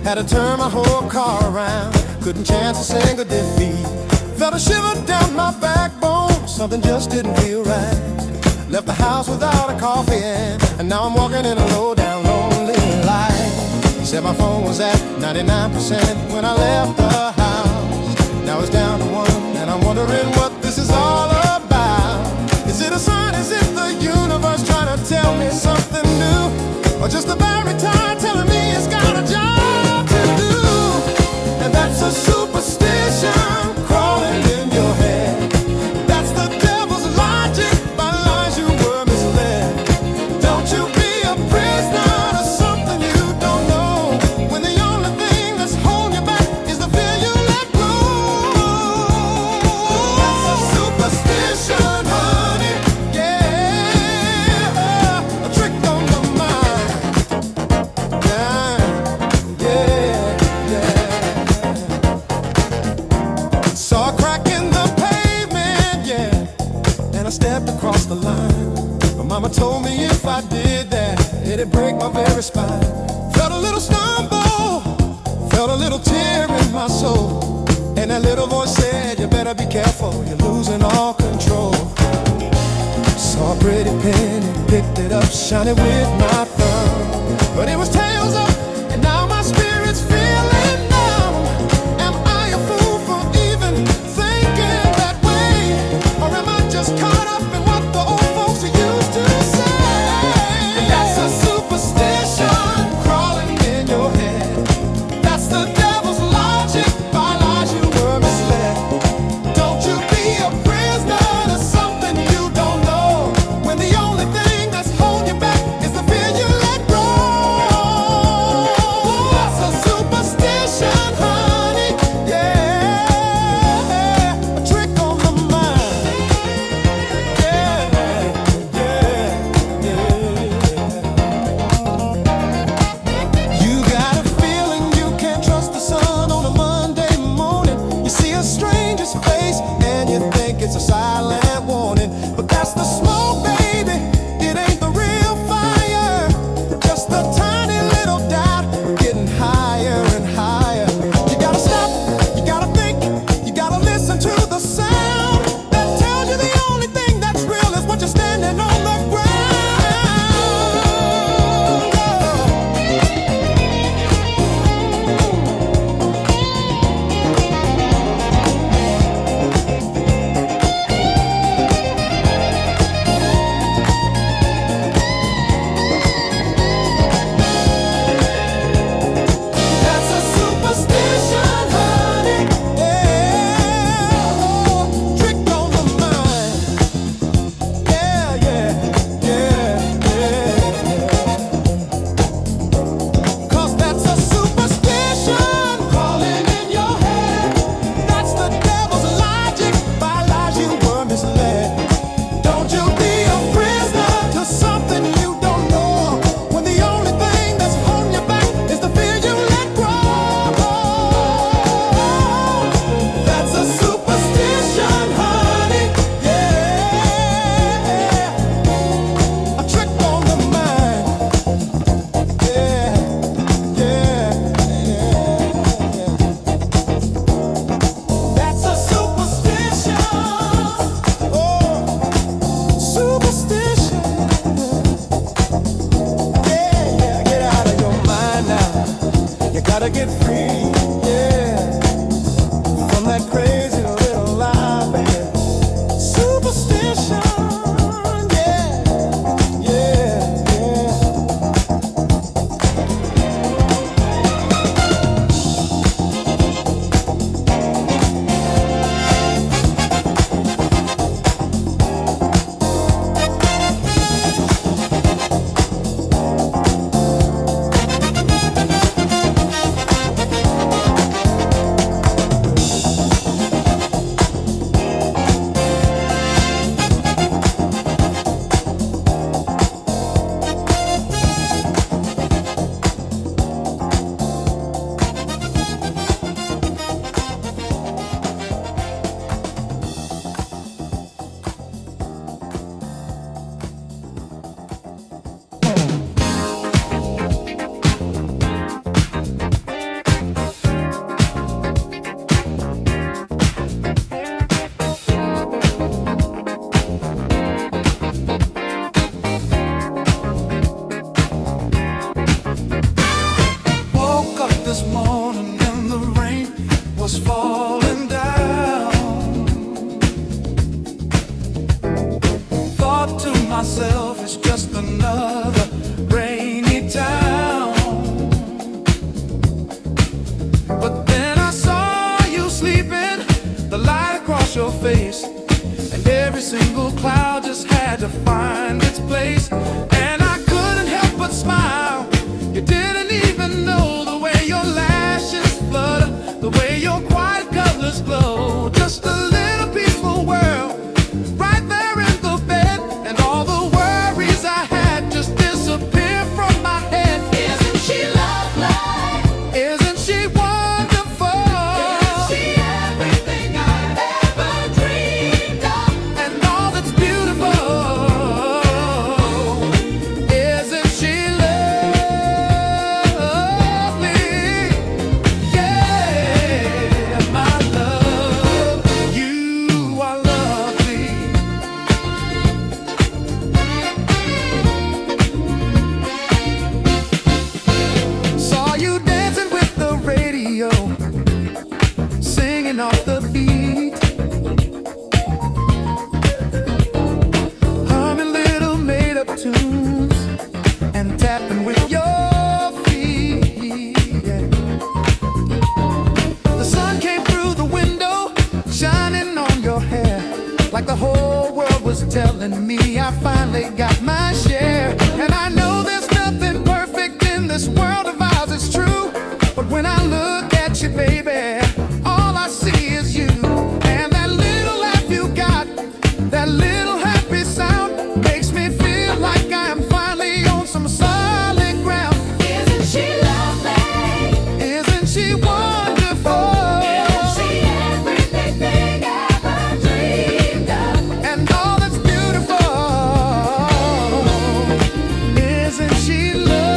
Had to turn my whole car around, couldn't chance a single defeat. Felt a shiver down my backbone, something just didn't feel right. Left the house without a coffee and now I'm walking in a low down lonely life. Said my phone was at 99% when I left the house. Now it's down to 1 and I'm wondering what this is all about. Is it a sign, is it the universe trying to tell me something new? Or just a baritone telling me it's got a job? That's a superstition crawling in your head. That's the devil's logic, by lies you were misled. Don't you be a prisoner to something you don't know, when the only thing that's holding you back is the fear you let go. That's a superstition, honey, yeah, a trick on the mind. Saw a crack in the pavement, yeah, and I stepped across the line. My mama told me if I did that, it'd break my very spine. Felt a little stumble, felt a little tear in my soul, and that little voice said, you better be careful, you're losing all control. Saw a pretty penny, picked it up, shining with my thumb, but it was tails up, and now my spirit's feeling numb. Am I a fool for even thinking that way, or am I just caught up in what the old folks used to say? And that's a superstition crawling in your head. That's the devil's logic, by lies you were misled. Don't you be a prisoner to something you don't know, when the only thing that's holding you back is the fear you let go. That's a superstition, honey, yeah, a trick on the mind. Yeah, yeah, yeah. You got a feeling you can't trust the sun on a Monday morning. You see a stranger's face and you think it's a silent warning, but that's the smoke, baby. It ain't the real fire, just a tiny little doubt getting higher and higher. You gotta stop, you gotta think, you gotta listen to the sound that tells you the only thing that's real is what you're standing on the ground. myself it's just another rainy town. But then I saw you sleeping, the light across your face, and every single cloud just had to find its place. And I couldn't help but smile. You didn't even know the way your lashes flutter, the way your quiet colors glow. Just a little peaceful world right there in the bed, and all the worries I had just disappeared from my head. Isn't she lovely? Isn't she wonderful? Isn't she everything I've ever dreamed of? And all that's beautiful. Isn't she lovely? Yeah, my love, you are lovely. Saw you dancing with the radio, singing off the beat, humming little made-up tunes and tapping with your feet. Yeah. The sun came through the window, shining on your hair, like the whole world was telling me I finally got my share. And I know there's nothing perfect in this world of ours, it's true. But when I look at you, baby, all I see is you. And that little laugh you got, that little happy sound, makes me feel like I am finally on some solid ground. Isn't she lovely? Isn't she wonderful? Isn't she everything ever dreamed of? And all that's beautiful. Isn't she lovely?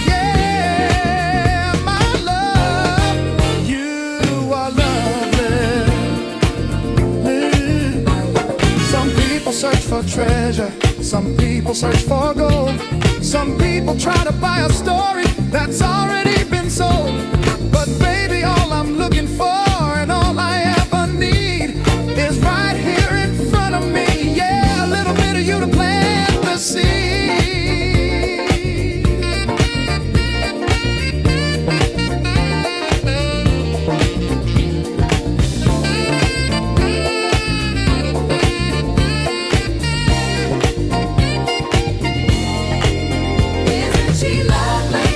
Yeah, my love, you are lovely. Some people search for treasure, some people search for gold, some people try to buy a story that's already been sold. But baby, all I'm looking for and all I ever need is right here in front of me. Yeah, a little bit of you to plant the seed. Isn't she lovely?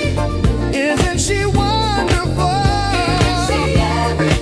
Isn't she wonderful? Isn't she everything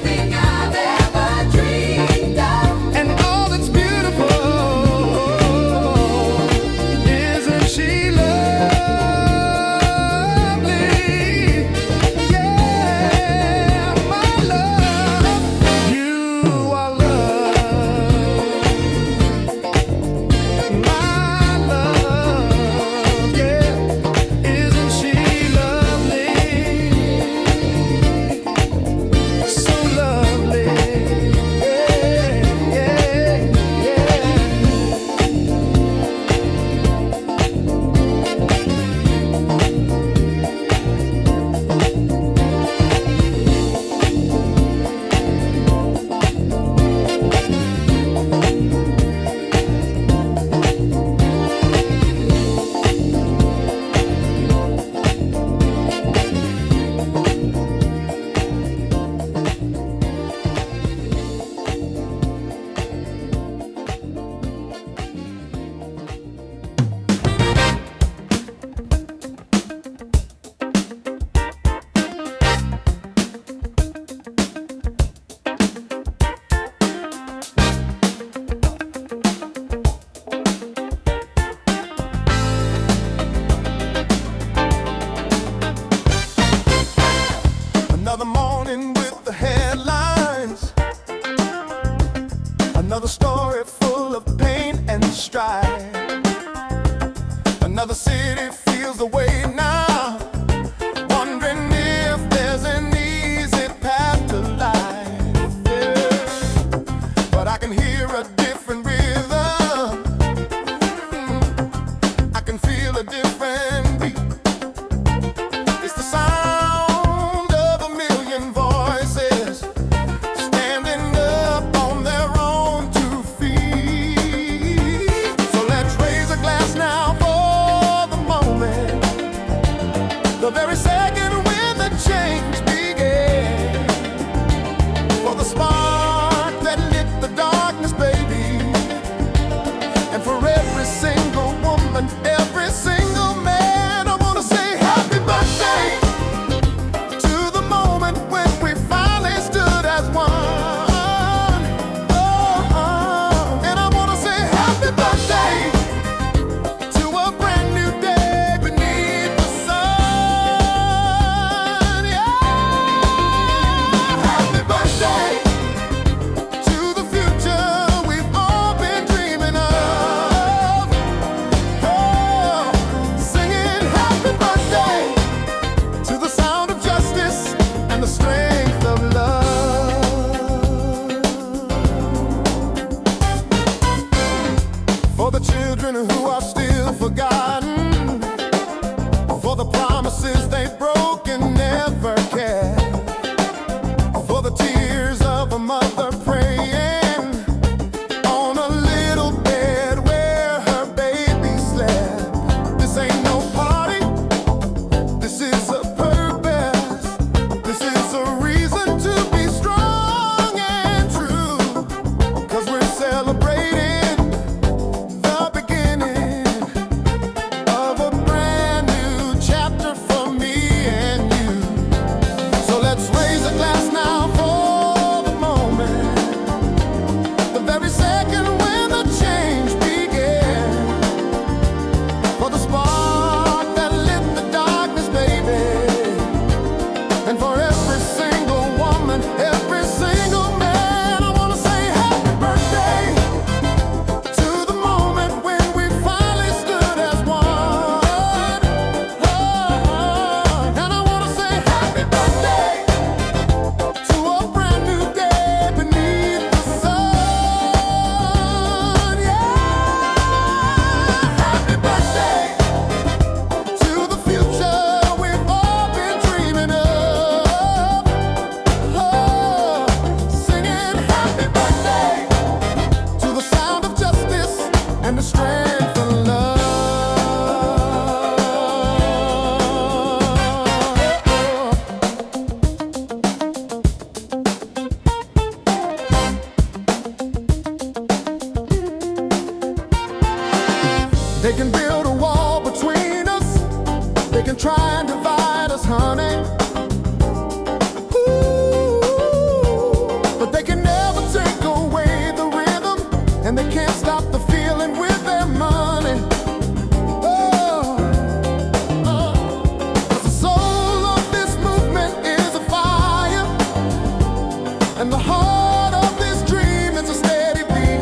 And the heart of this dream is a steady beat.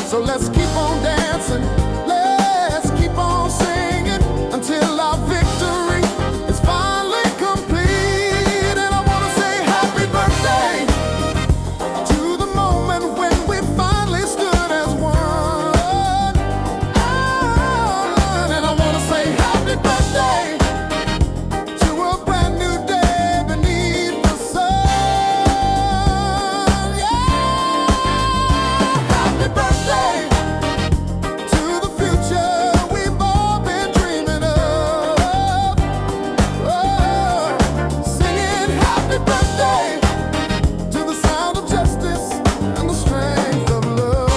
So let's keep on dancing, let's keep on singing until our victory is finally complete. And I wanna say happy birthday to the moment when we finally stood as one. And I wanna say happy birthday to a brand new day beneath the sun. Yeah, happy birthday to the future we've all been dreaming of. Oh, singing happy birthday to the sound of justice and the strength of love.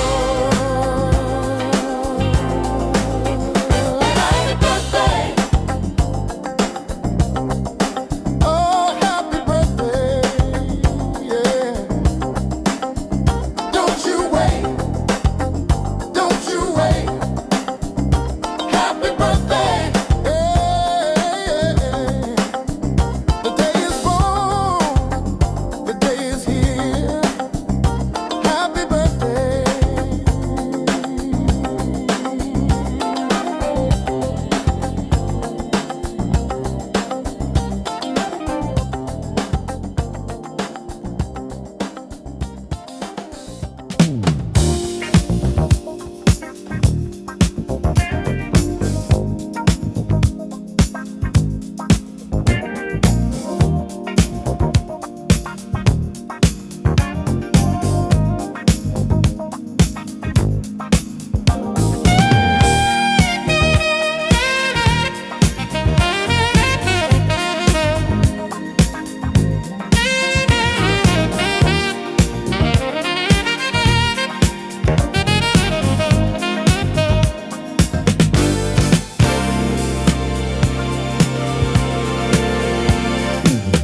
Happy birthday. Oh, happy birthday. Yeah. Don't you wait. Don't you wait. Happy birthday. Yeah. The day is born. The day is here. Happy birthday.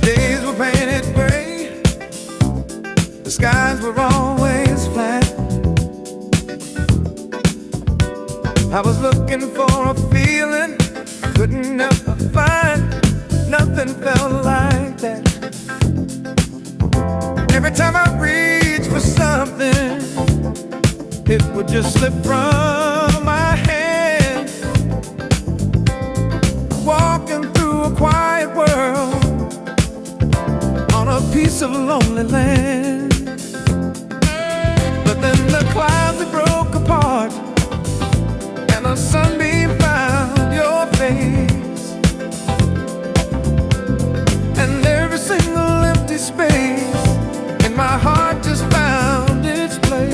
Days were painted gray, the skies were always flat. I was looking for a feeling I couldn't ever find. Nothing felt like that. Every time I reached for something, it would just slip from my hand. Walking through a quiet world on a piece of lonely land. But then the clouds they broke apart and a sunbeam found your face. And every single empty space in my heart just found its place.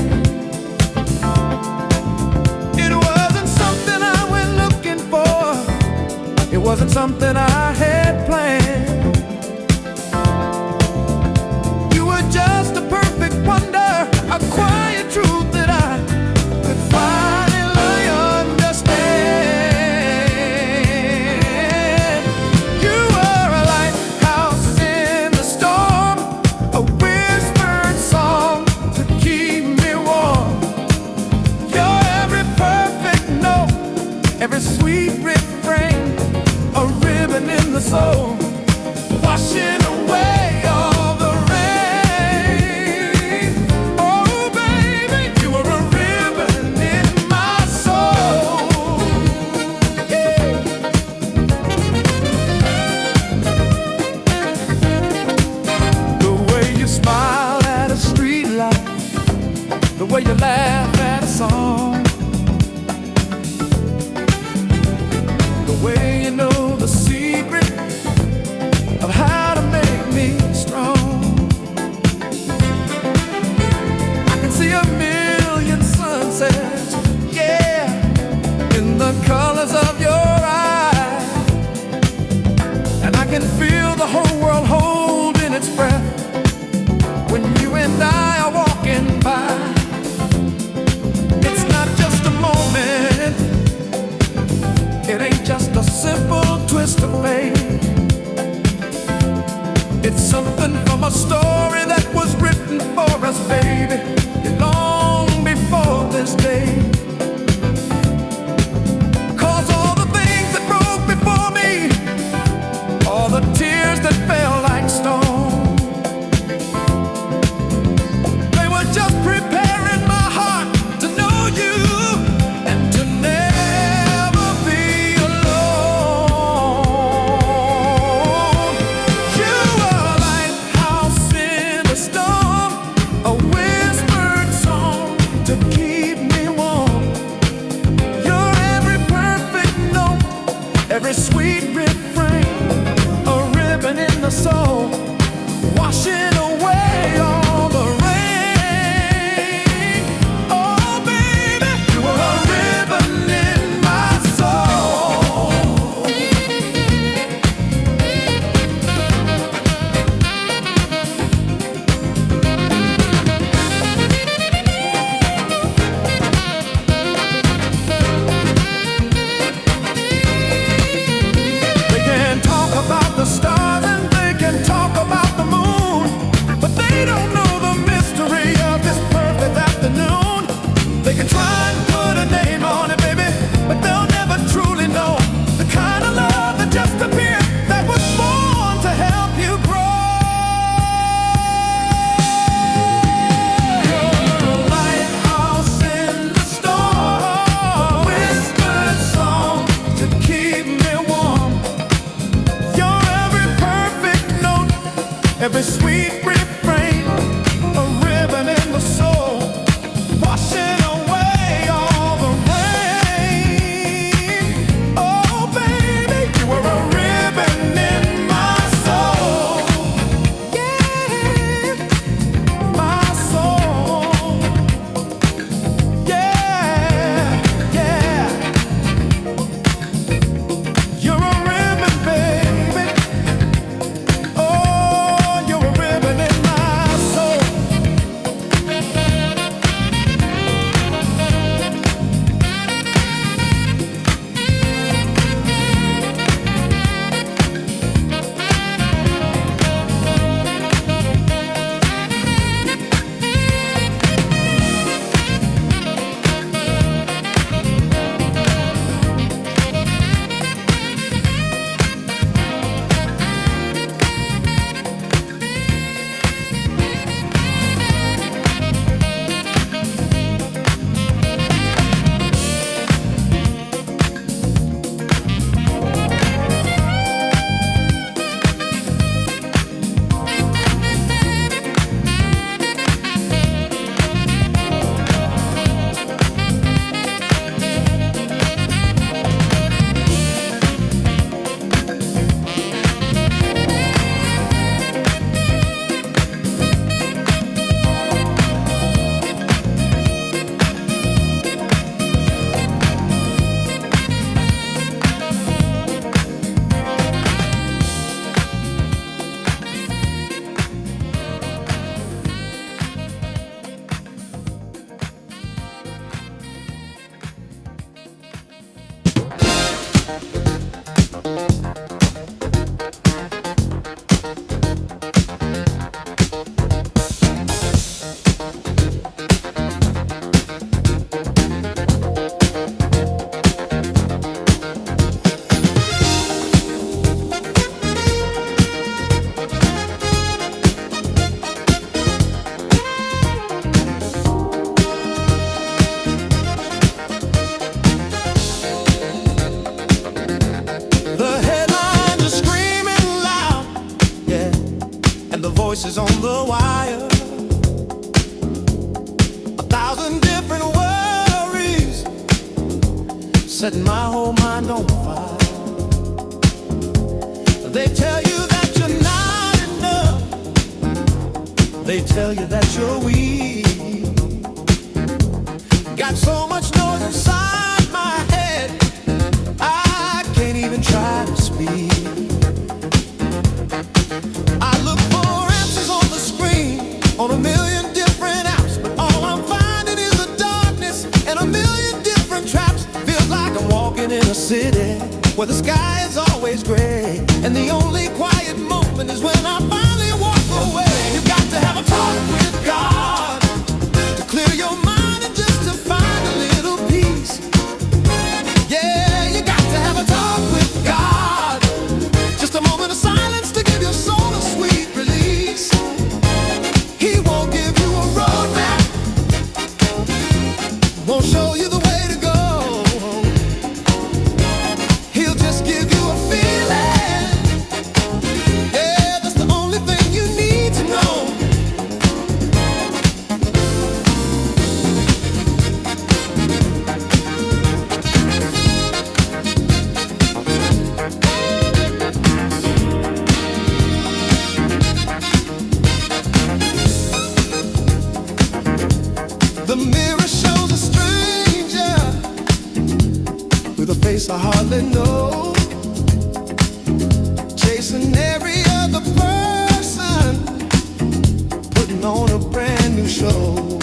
It wasn't something I went looking for. It wasn't something I had planned. You were just a perfect wonder, a quiet truth that I could finally understand. You were a lighthouse in the storm, a whispered song to keep me warm. Your every perfect note, every sweet refrain, a ribbon in the soul, washing away all the rain. Oh, baby, you were a ribbon in my soul. Yeah. The way you smile at a street light, the way you laugh at a song, the way you know the secret of how to make me strong. I can see a million sunsets, yeah, in the colors of your eyes. And I can feel the whole world holding its breath when you and I are walking by. It's not setting my whole mind on fire. They tell you that you're not enough. They tell you that you're weak. Got so much noise inside my head, I can't even try to speak. I look for answers on the screen, on a million different apps, but all I'm finding is a darkness and a million different traps. Feels like I'm walking in a city where the sky is always gray, and the only quiet moment is when I finally walk away. You got to have a talk with God to clear your mind and just to find a little peace. Yeah, you got to have a talk with God. Just a moment of silence to give your soul a sweet release. He won't give you a roadmap, won't show you the way to go. He'll just give you a feeling. Yeah, that's the only thing you need to know. The mirror shows a stranger with a face I hardly know, chasing every other person, putting on a brand new show.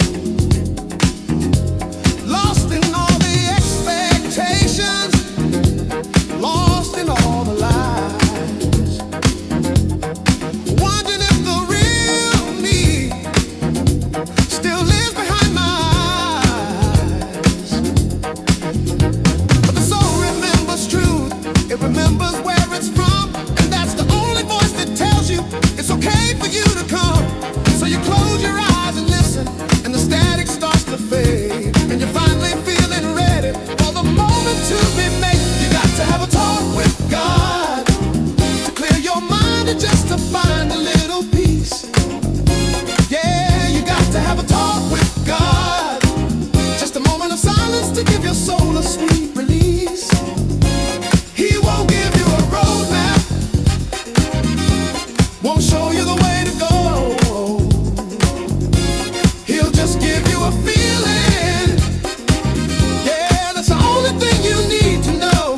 Lost in all the expectations, lost in all the lies, wondering if the real me still lives behind my eyes. But the soul remembers truth, it remembers where it's from, and that's the only voice that tells you it's okay for you to come. So you close your eyes and listen, and the static starts to fade, and you're finally feeling ready for the moment to be made. You got to have a talk with God to clear your mind and just to find a little peace. Yeah, you got to have a talk with God. Just a moment of silence to give your soul a sweet release. He won't give you a roadmap, won't show you the way to go. He'll just give you a feeling. Yeah, that's the only thing you need to know.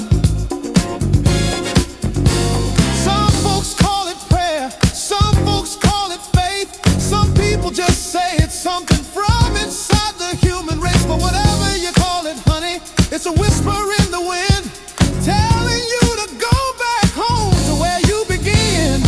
Some folks call it prayer, some folks call it faith, some people just say it's something from inside the human race. But whatever you call it, honey, it's a whisper in the wind telling you to go back home to where you begin.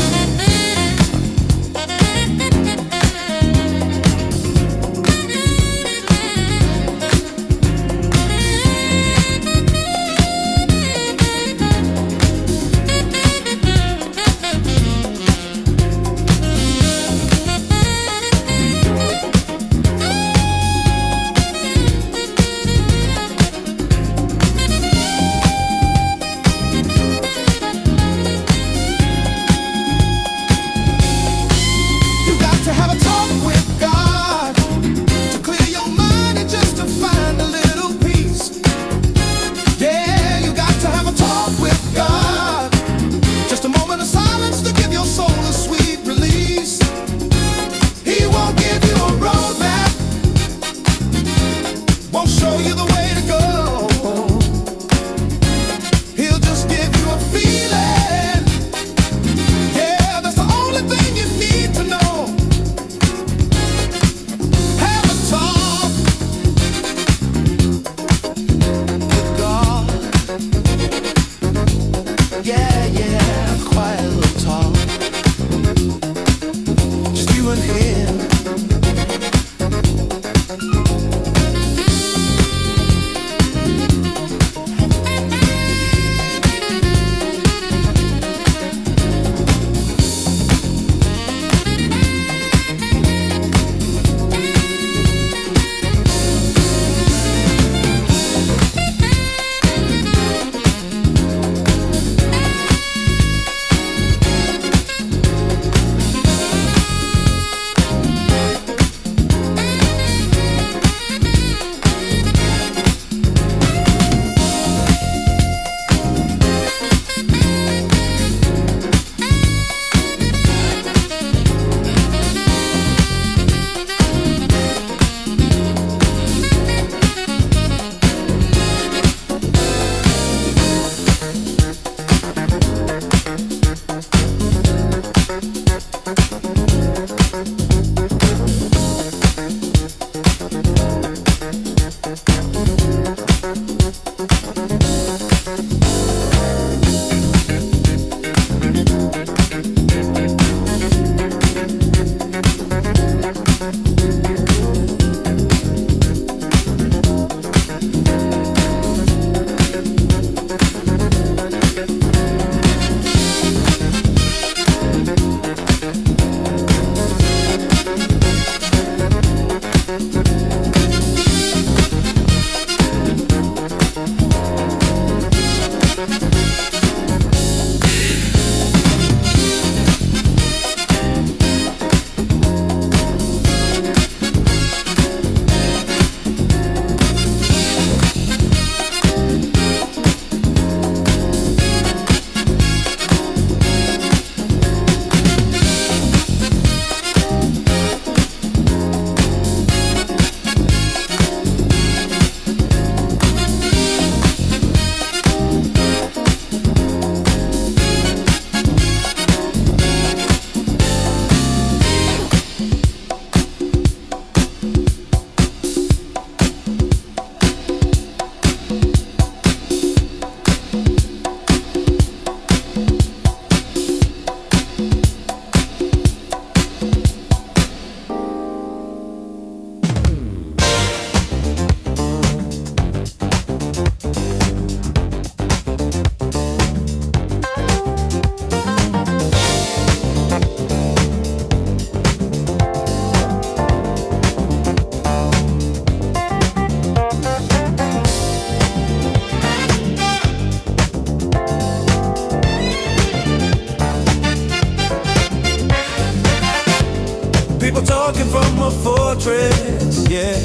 fortress, yeah,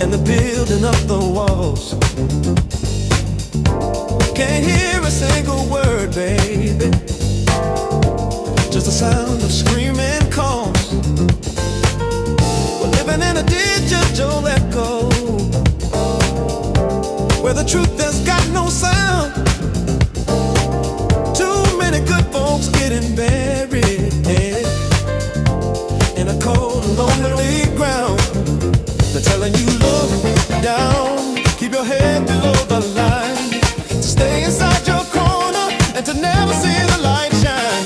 and the building up the walls. Can't hear a single word, baby, just the sound of screaming calls. We're living in a digital echo, where the truth has got no sound. Too many good folks getting buried, yeah, in a cold, lonely ground. They're telling you look down, keep your head below the line, to stay inside your corner and to never see the light shine.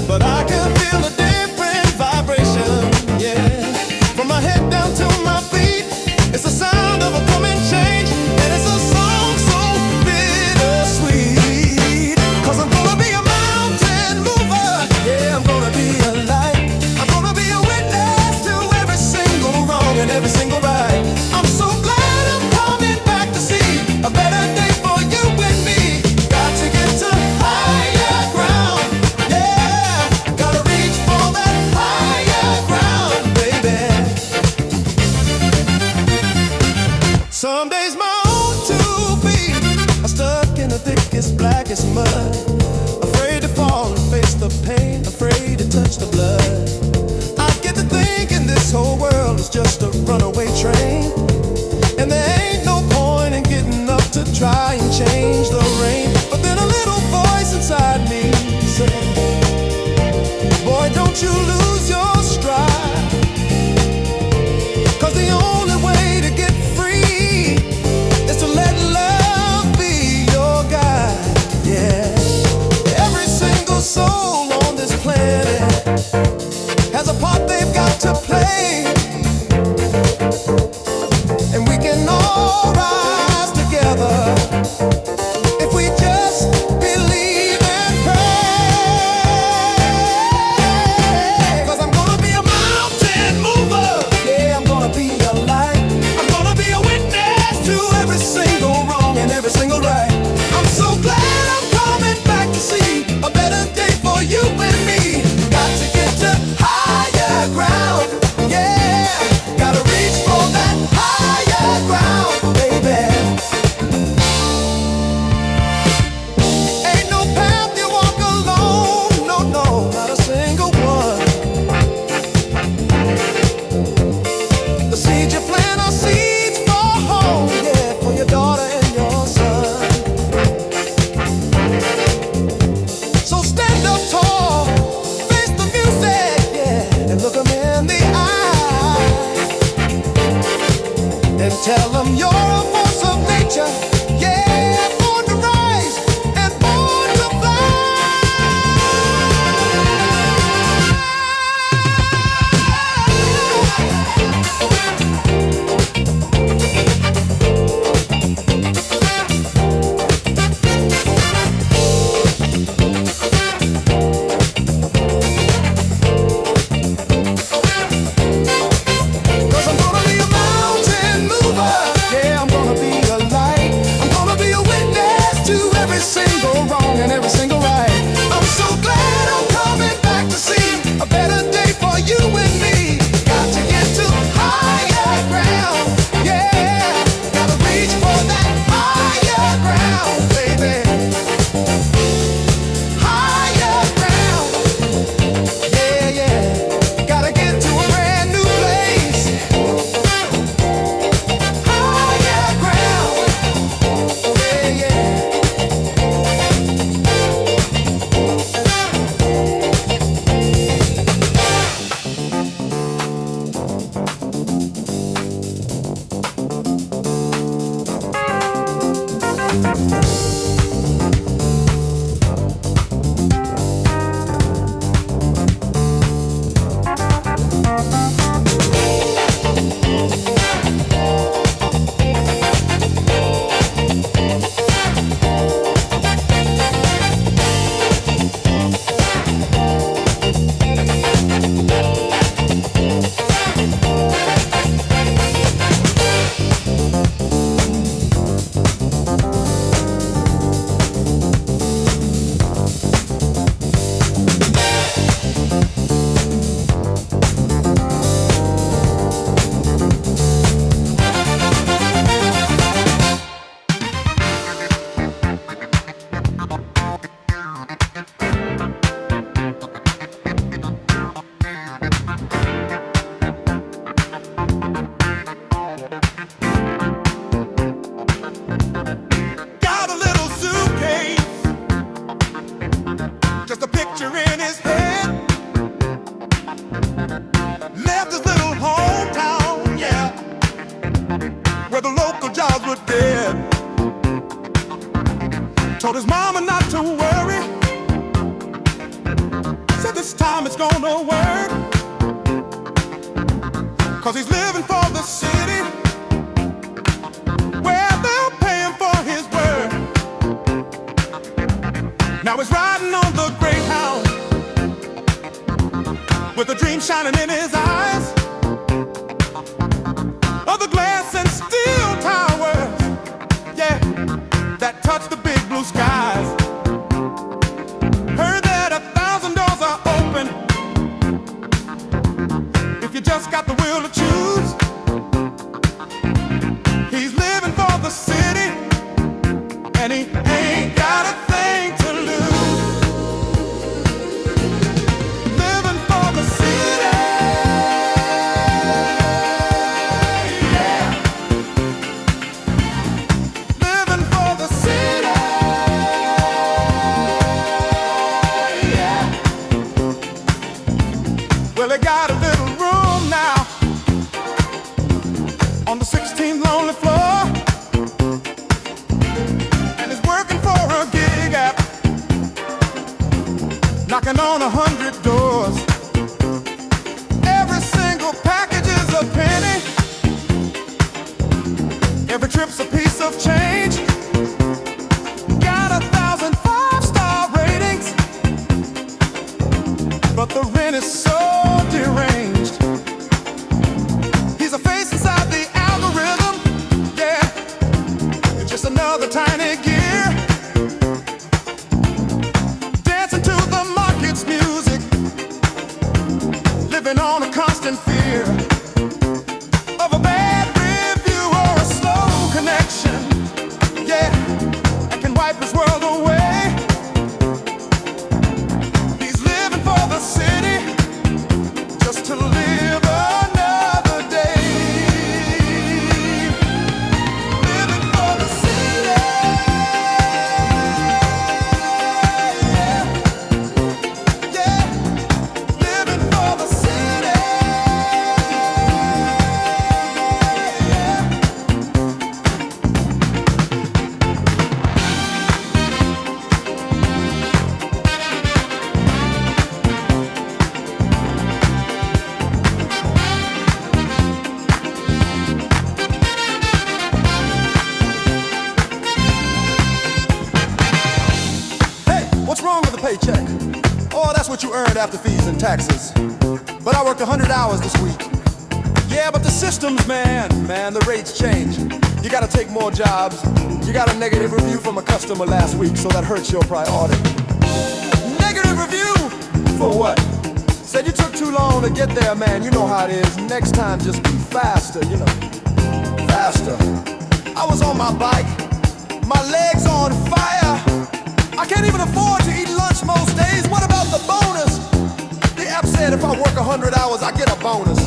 But I can feel a different vibration, yeah, from my head down to my feet. It's the sound of a coming change, and it's a song so bittersweet. 'Cause I'm gonna be a mountain mover, yeah, I'm gonna be a light. I'm gonna be a witness to every single wrong and every single right. I'm so glad I'm coming back to see a better day for you and me. Got to get to higher ground, yeah, gotta reach for that higher ground, baby. Some days my own 2 feet are stuck in the thickest, blackest mud, afraid to fall and face the pain, afraid to touch the blood. I get to thinking this whole world is just a runaway train, and there ain't no point in getting up to try and change the rain. But then a little voice inside me said, boy, don't you lose your stride, 'cause the only way to get free is to let love be your guide, yeah. Every single soul on this planet has a part they've got to play, and we can all rise together dead. Told his mama not to worry. Said this time it's gonna work. 'Cause he's living for the city where they'll pay him for his work. Now he's riding on the Greyhound with a dream shining in his eyes of the glass and steel towers, yeah, that touch the big blue skies. Heard that 1,000 doors are open if you just got the will to choose. He's living for the city and he ain't got a thing to lose. Living for the city, yeah. Living for the city, yeah. Well, they got a little room now on the 16th lonely floor, and he's working for a gig app, knocking on 100 doors. Every single package is a penny, every trip's a piece of change. Got 1,000 five-star ratings, but the rent is so deranged. He's a face inside the algorithm, yeah. It's just another tiny gear, dancing to the market's music, living on a constant fear of a bad review or a slow connection, yeah, that can wipe his world away. He's living for the city just to live another day. Living for the city, yeah, yeah. Living for the city, yeah. Hey, what's wrong with the paycheck? Oh, that's what you earned after fees and taxes. But I worked 100 hours this week. Yeah, but the systems, man, the rates change. You gotta take more jobs. You got a negative review from a customer last week, so that hurts your priority. Negative review? For what? Said you took too long to get there, man. You know how it is. Next time, just be faster, you know. Faster. I was on my bike, my legs on fire. I can't even afford to eat lunch most days. What about the bonus? The app said if I work 100 hours, I get a bonus.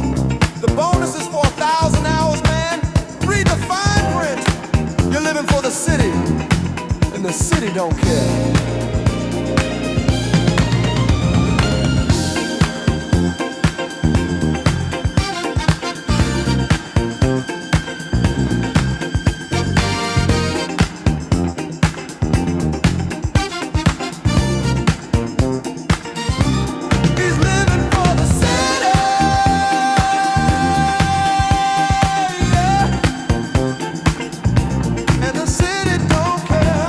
The bonus is for 1,000 hours, man. Read the fine print. You're living for the city, and the city don't care. He's living for the city, yeah. And the city don't care.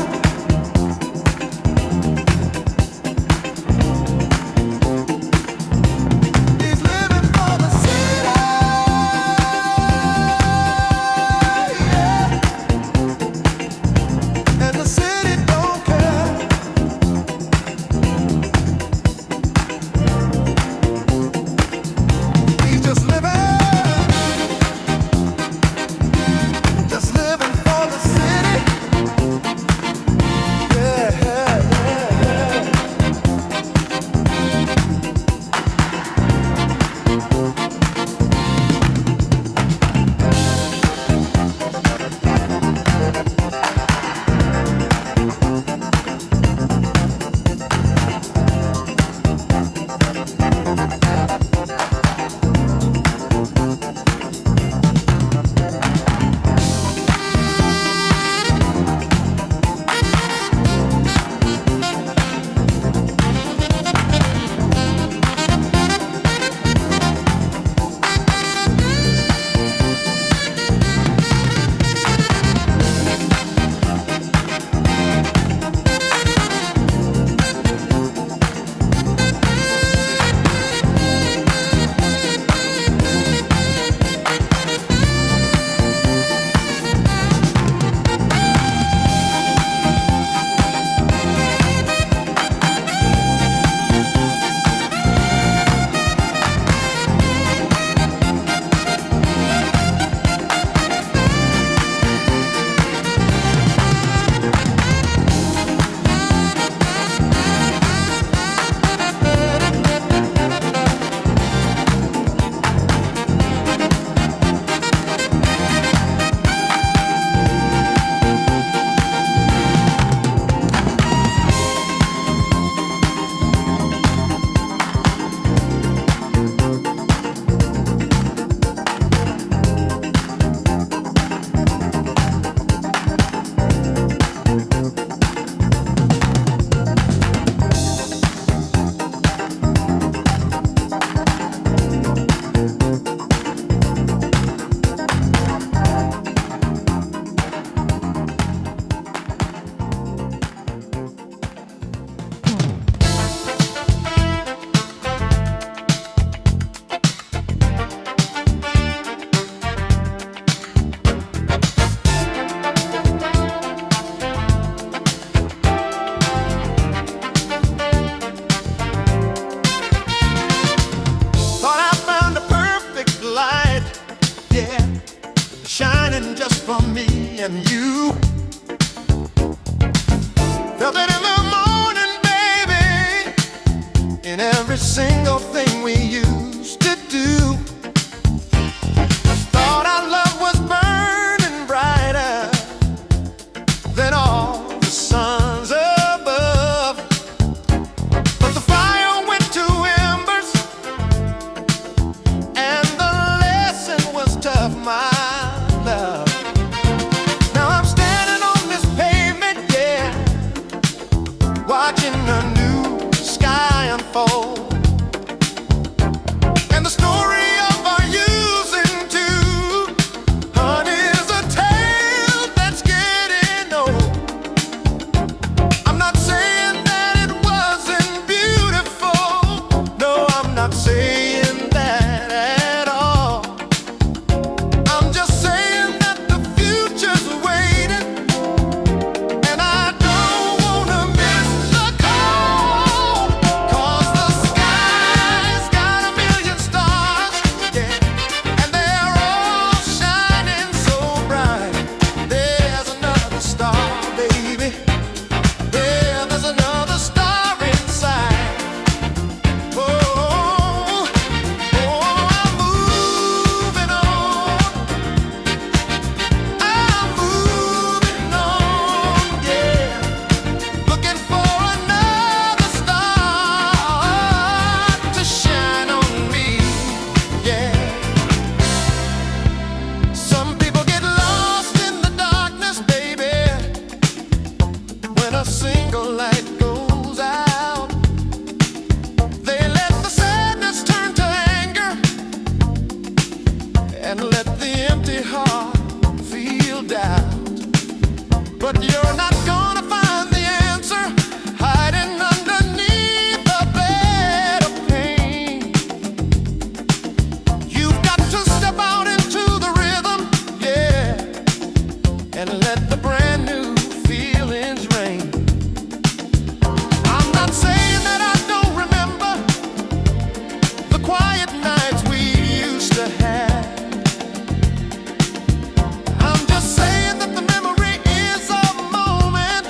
for me and you. Felt it in the morning, baby, in every single thing we used to do. Thought our love was burning brighter than all the suns above. But the fire went to embers, and the lesson was tough, my love. Now I'm standing on this pavement, yeah, watching a new sky unfold. And the story of our using to, honey, is a tale that's getting old. I'm not saying that it wasn't beautiful. No, I'm not saying that at all. I'm just saying that the future's waiting, and I don't wanna miss the call. 'Cause the sky's got a million stars, yeah, and they're all shining so bright. There's another star, baby. Yeah, there's another star inside. Oh, oh, I'm moving on. I'm moving on, yeah. Looking for another star to shine on me, yeah. Some people get lost in the darkness, baby, when a single light goes out. They let the sadness turn to anger and let the empty heart feel doubt. But you're not gonna find the answer hiding underneath a bed of pain. You've got to step out into the rhythm, yeah, and let the brand new feelings reign. I'm not saying that I don't remember the quiet nights we used to have. I'm just saying that the memory is a moment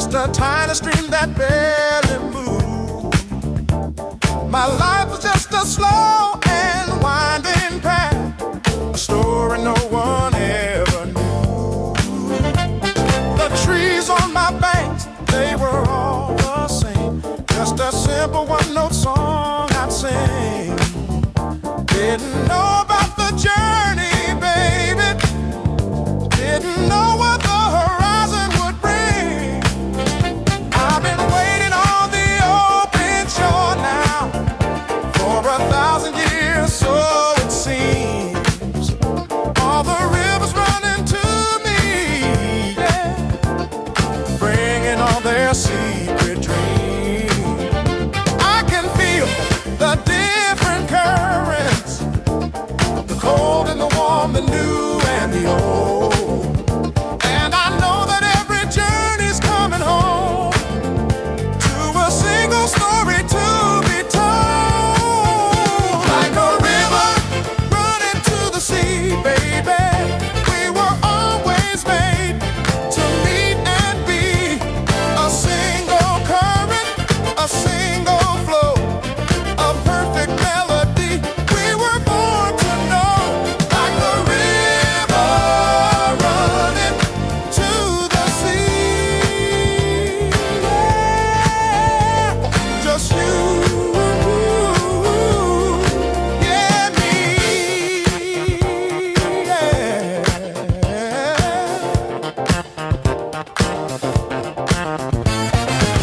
just a tiny stream that barely moves. My life was just a slow and winding path, a story no one ever knew. The trees on my banks, they were all the same, just a simple one-note song I'd sing. Didn't know about the journey, baby. Didn't know what the horizon would bring. I've been waiting on the open shore now for 1,000 years, so it seems. All the rivers running to me, yeah, bringing all their secret dreams. I can feel the different currents, the cold and the warm, the new and the old. And I know that every journey's coming home to a single story to be told. Like a river running to the sea, baby, we were always made to meet and be a single current, a single flow, a perfect melody. We were born to know, like a river running to the sea. Yeah, just you, yeah, me, yeah.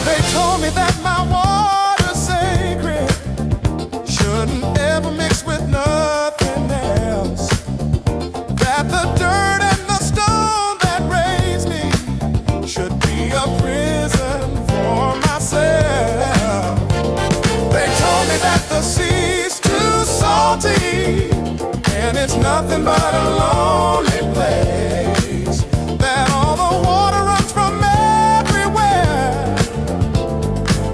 They told me that my water's sacred, shouldn't ever mix with nothing else. That the dirt and the stone that raised me should be a prison for myself. They told me that the sea's too salty and it's nothing but a lonely place. That all the water runs from everywhere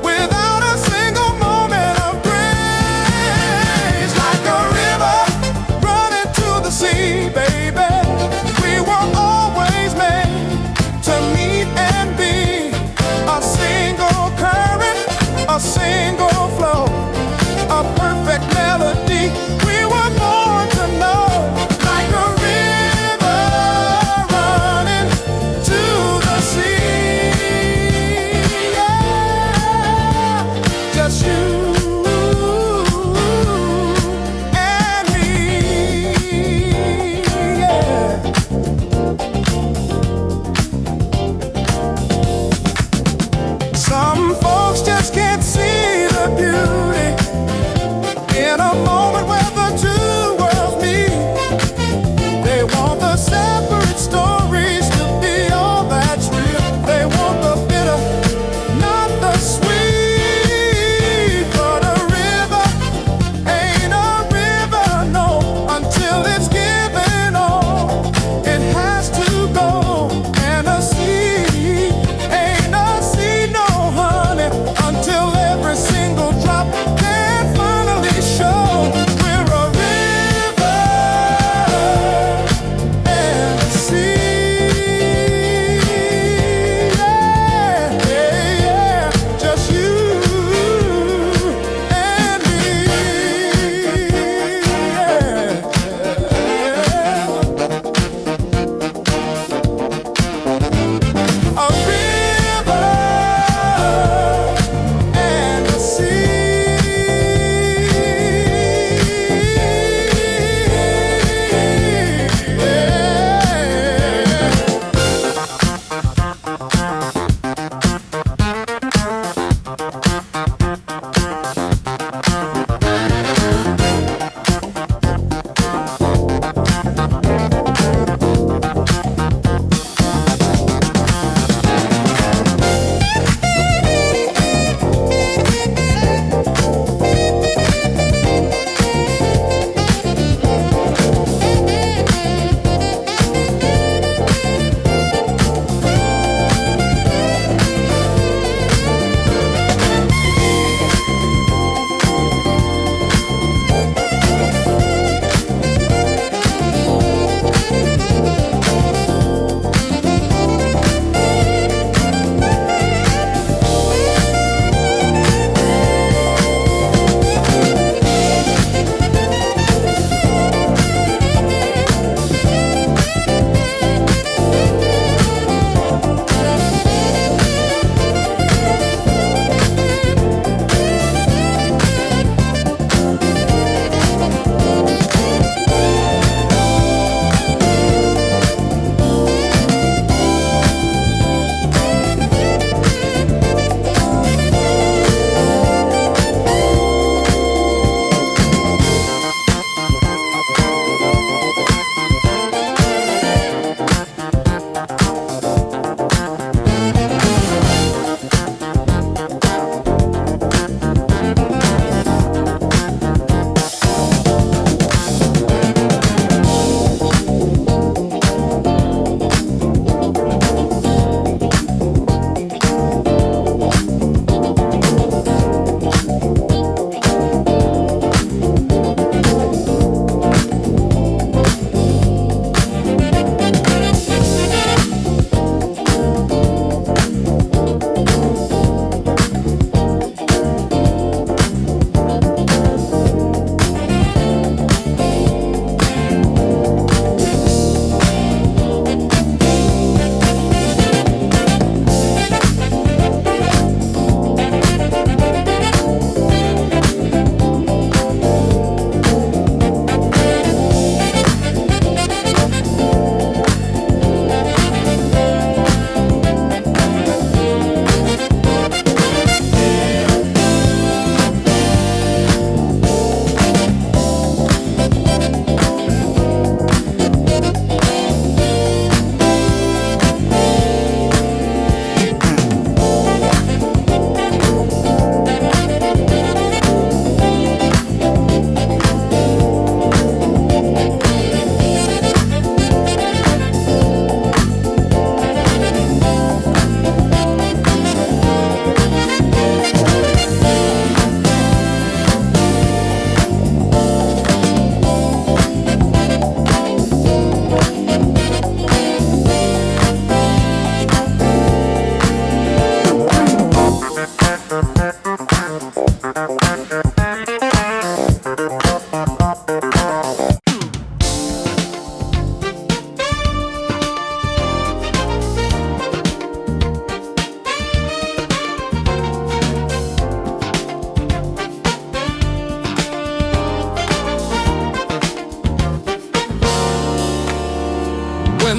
without a single moment of grace. Like a river running to the sea, baby, we were always made to meet and be a single current, a single flow, a perfect melody. We were born to know, like a river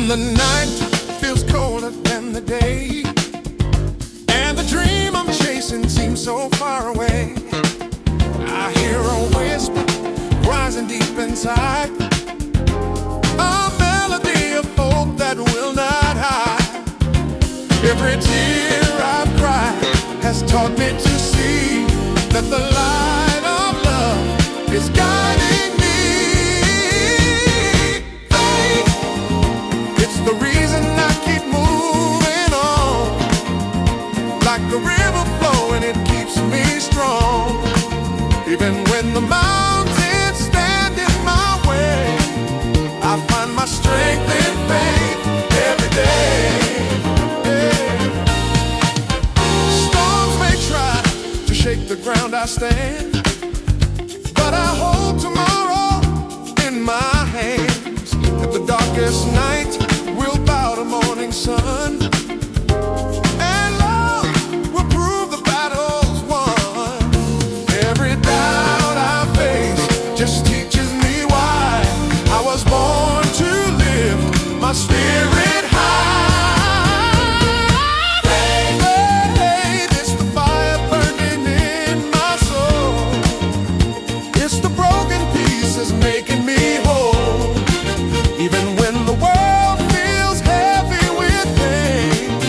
When the night feels colder than the day, and the dream I'm chasing seems so far away, I hear a whisper rising deep inside, a melody of hope that will not hide. Every tear I've cried has taught me to see that the light of love is guiding me. Faith, it's the reason I keep moving on. Like the river flowing, it keeps me strong. Even when the mountains stand in my way, I find my strength in faith every day. Shake the ground I stand, but I hold tomorrow in my hands. At the darkest night, we'll bow to morning sun, and love will prove the battle's won. Every doubt I face just teaches me why I was born to live my spirit high. Making me whole. Even when the world feels heavy with pain,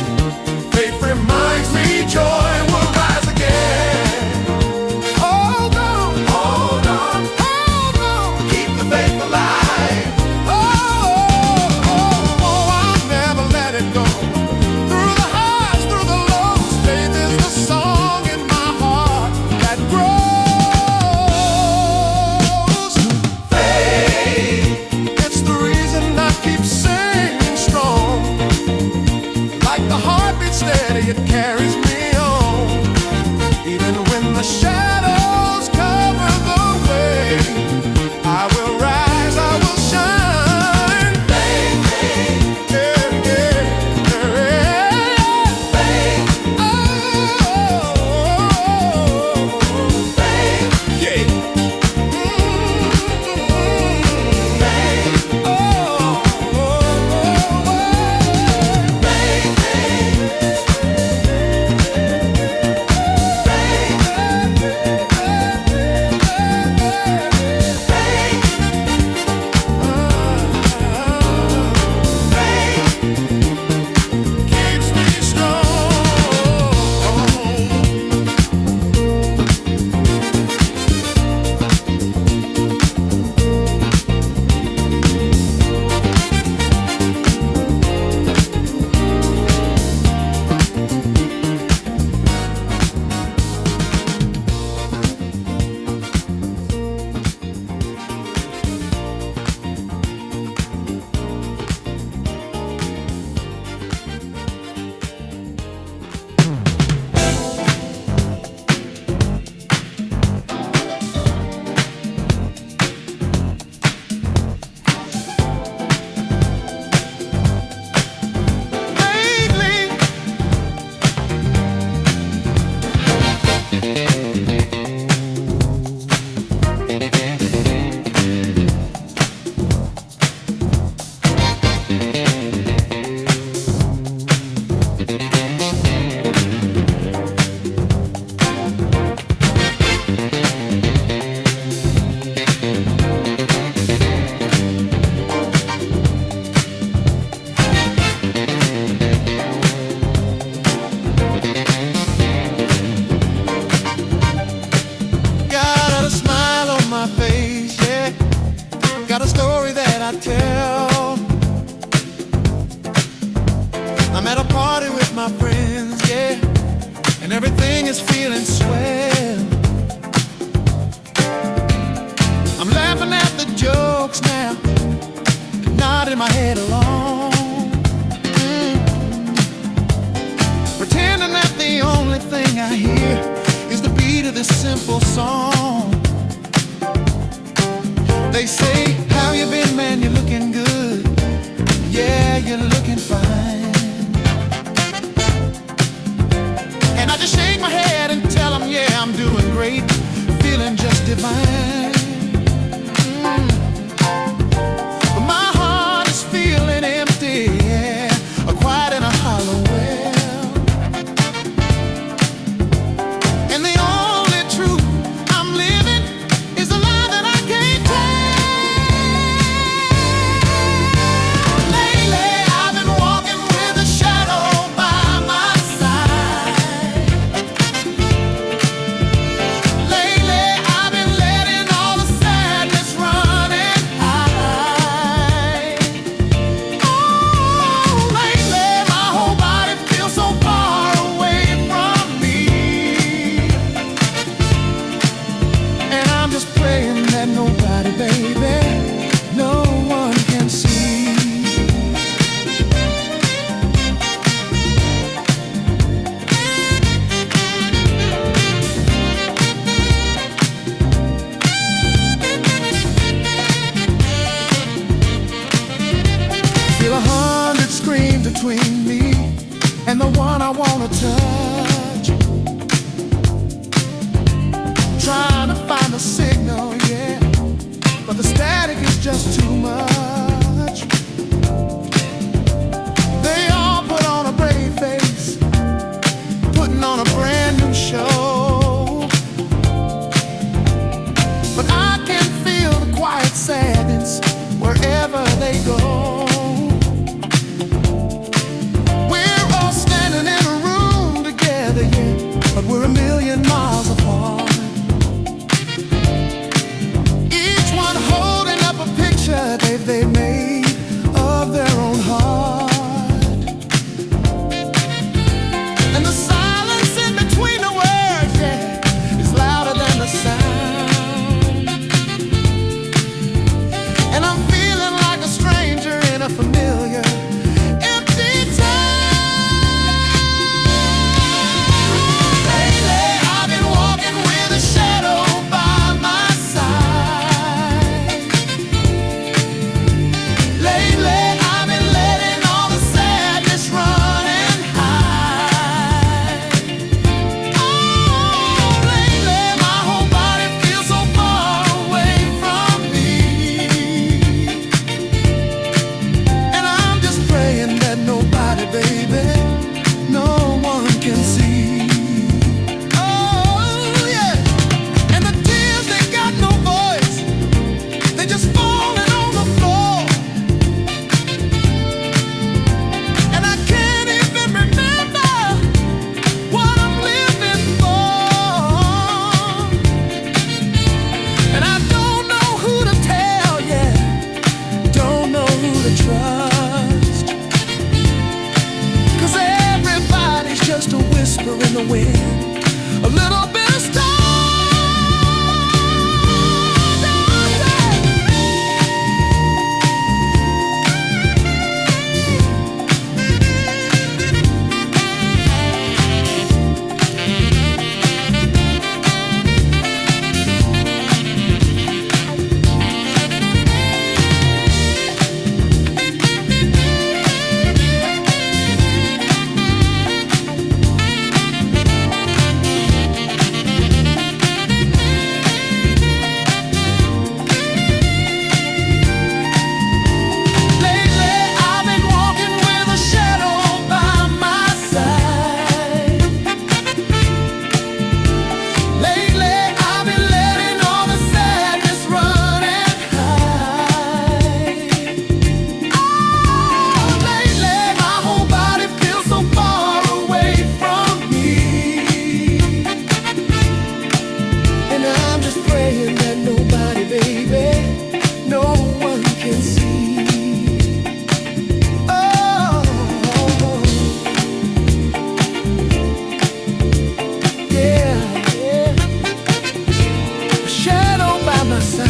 faith reminds me joy will rise again. Hold on, hold on, hold on, keep the faith alive. I'll never let it go. Through the highs, through the lows, faith is the song in my heart that grows. Steady, it carries me on. Even when the shadows cover the way, I will rise, I will shine. Faith, yeah, yeah, yeah. Faith, oh, faith, yeah. Faith, oh, They say, how you been, man? You're looking good. Yeah, you're looking fine. And I just shake my head and tell them, yeah, I'm doing great, feeling just divine. But my heart is feeling empty. between me and the one I wanna touch. Trying to find a signal, yeah, but the static is just too much. They all put on a brave face, putting on a brand new show, but I can feel the quiet sadness wherever they go. We're all standing in a room together, yeah, but we're a million miles apart. Each one holding up a picture they've made of their own heart. And the silence in between the words, yeah, is louder than the sound. And I'm feeling like a stranger in a familiar empty town. Lately I've been walking with a shadow by my side. Lately I've been letting all the sadness run and hide. Oh, lately my whole body feels so far away from me. And I'm just praying that nobody, baby, no one can see. Oh, yeah. And the tears, they got no voice. They just falling on the floor. And I can't even remember what I'm living for. And I don't know who to tell, yeah, don't know who to trust. 'Cause everybody's just a whisper in the wind, a little bit of stardust. Lately I've been walking with a shadow by my side. Lately I've been letting all the sadness run and hide. Oh, lately my whole body feels so far away from me. And I'm just praying that nobody, baby, no one can see. Oh, yeah, yeah. A shadow by my side.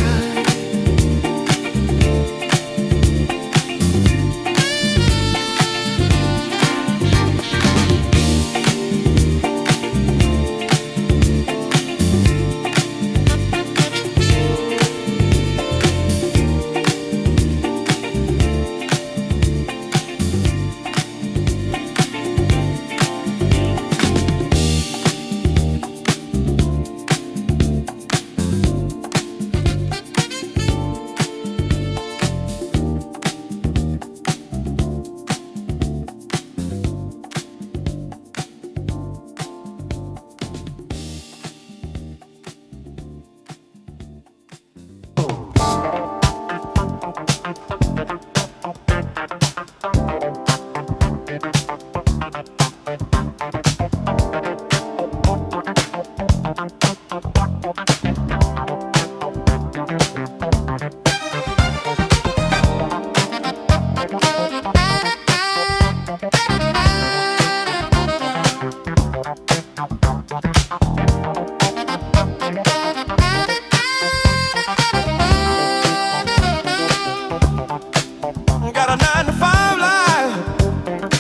Got a 9 to 5 life,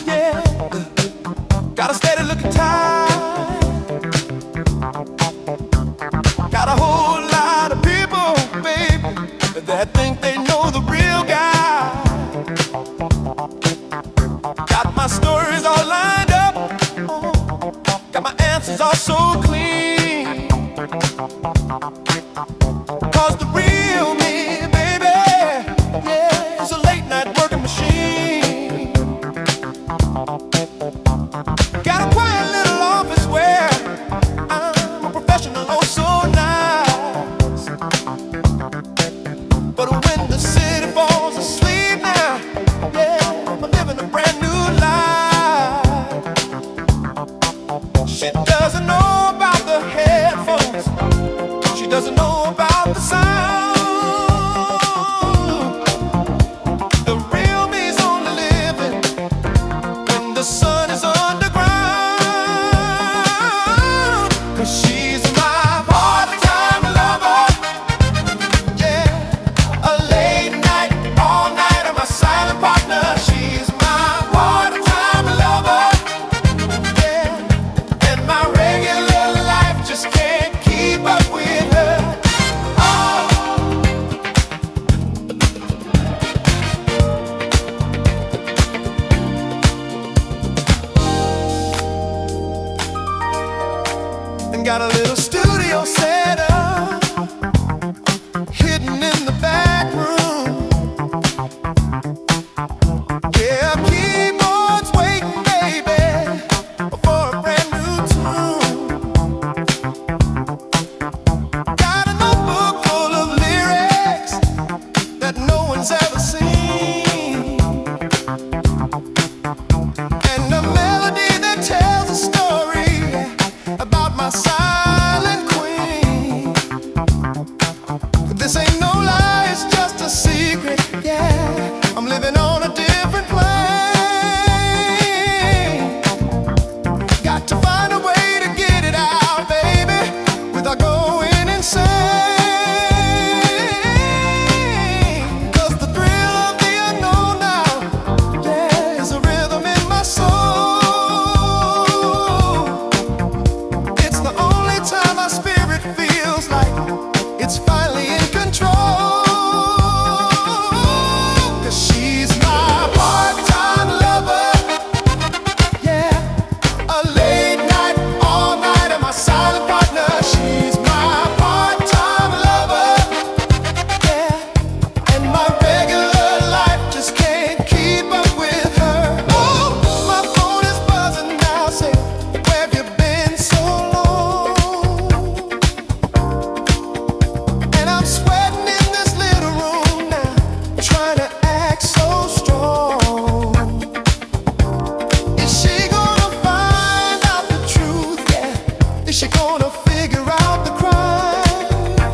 yeah. Got a little studio set up, hidden in the back room. Yeah, keyboards waiting, baby, for a brand new tune. Got a notebook full of lyrics that no one's ever seen, and a melody that tells a story about my silent queen. But this ain't no lie, it's just a secret, yeah. I'm living on a different plane. Got to find a way to get it out, baby, without going insane. 'Cause the thrill of the unknown now, yeah, is a rhythm in my soul. It's the only time my spirit feels like it's finally in control. 'Cause she's my part-time lover, yeah, a late night, all night, and my silent partner. She's my part-time lover, yeah, and my regular life just can't keep up with her. Oh, my phone is buzzing now, say, where have you been so long? And I'm sweating in this little room now, trying to act so strong. Is she gonna find out the truth? Yeah. Is she gonna figure out the crime?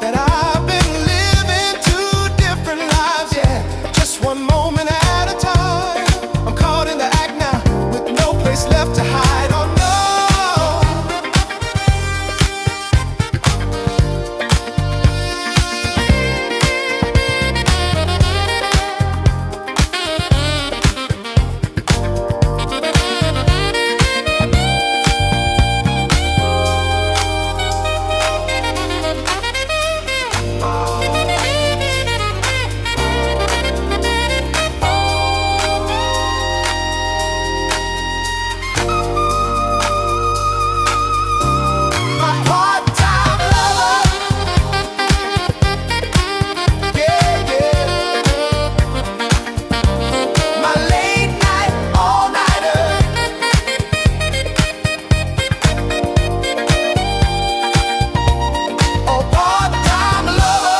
That I've been living two different lives, yeah, just one moment at a time. I'm caught in the act now, with no place left to hide. Oh no. My part-time lover, yeah, yeah. My late night, all-nighter. Oh, part-time lover.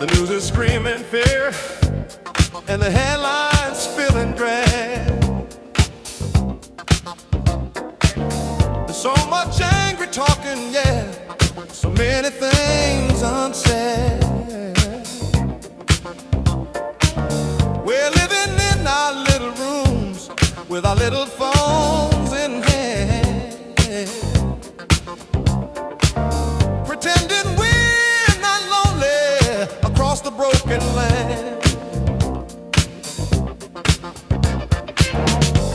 The news is screaming fear, and the headlines filling dread. There's so much angry talking, yeah, so many things unsaid. We're living in our little rooms with our little phones in hand, pretending we're not lonely across the broken land.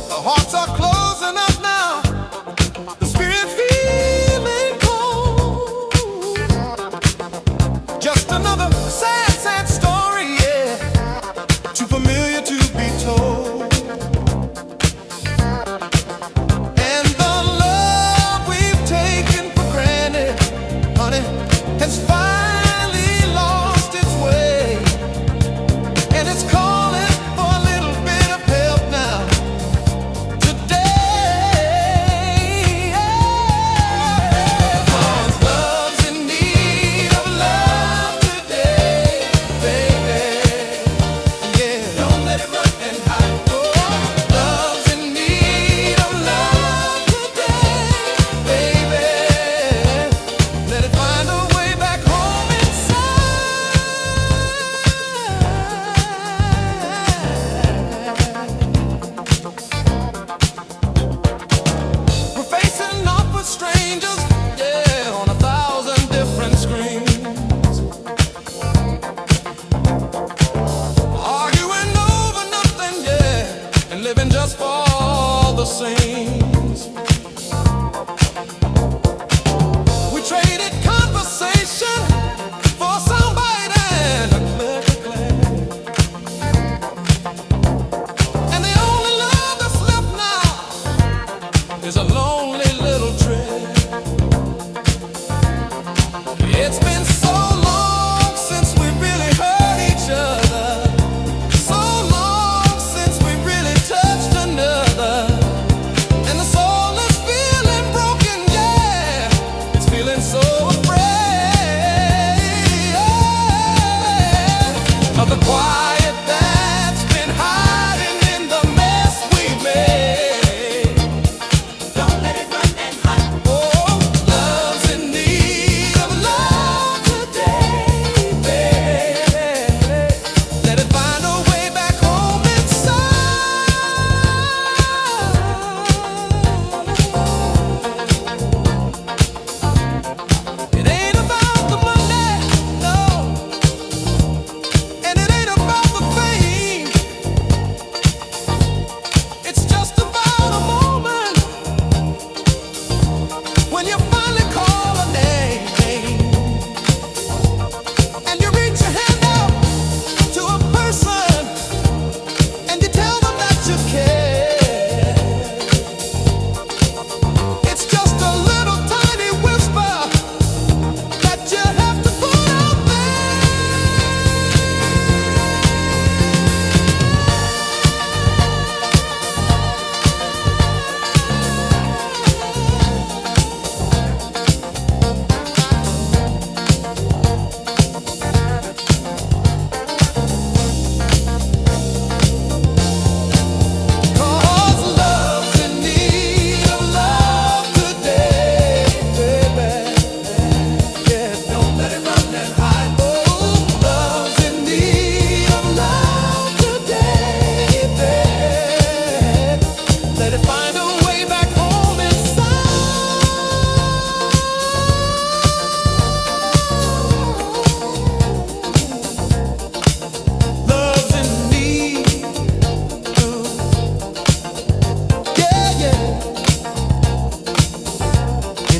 The hearts are closing up now, the spirit feeling cold.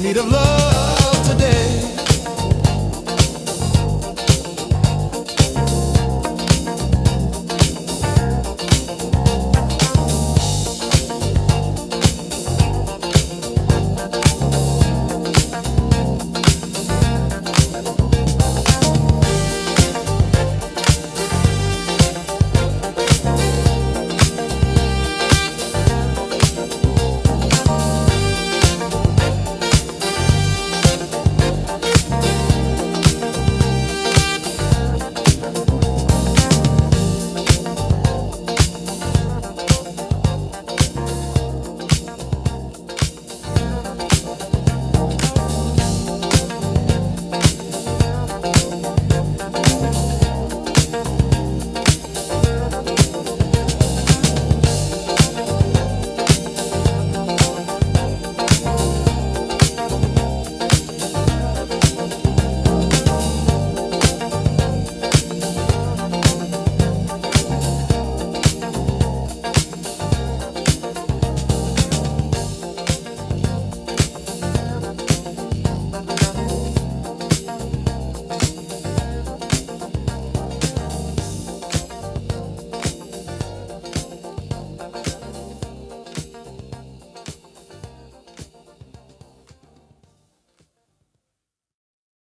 need of love.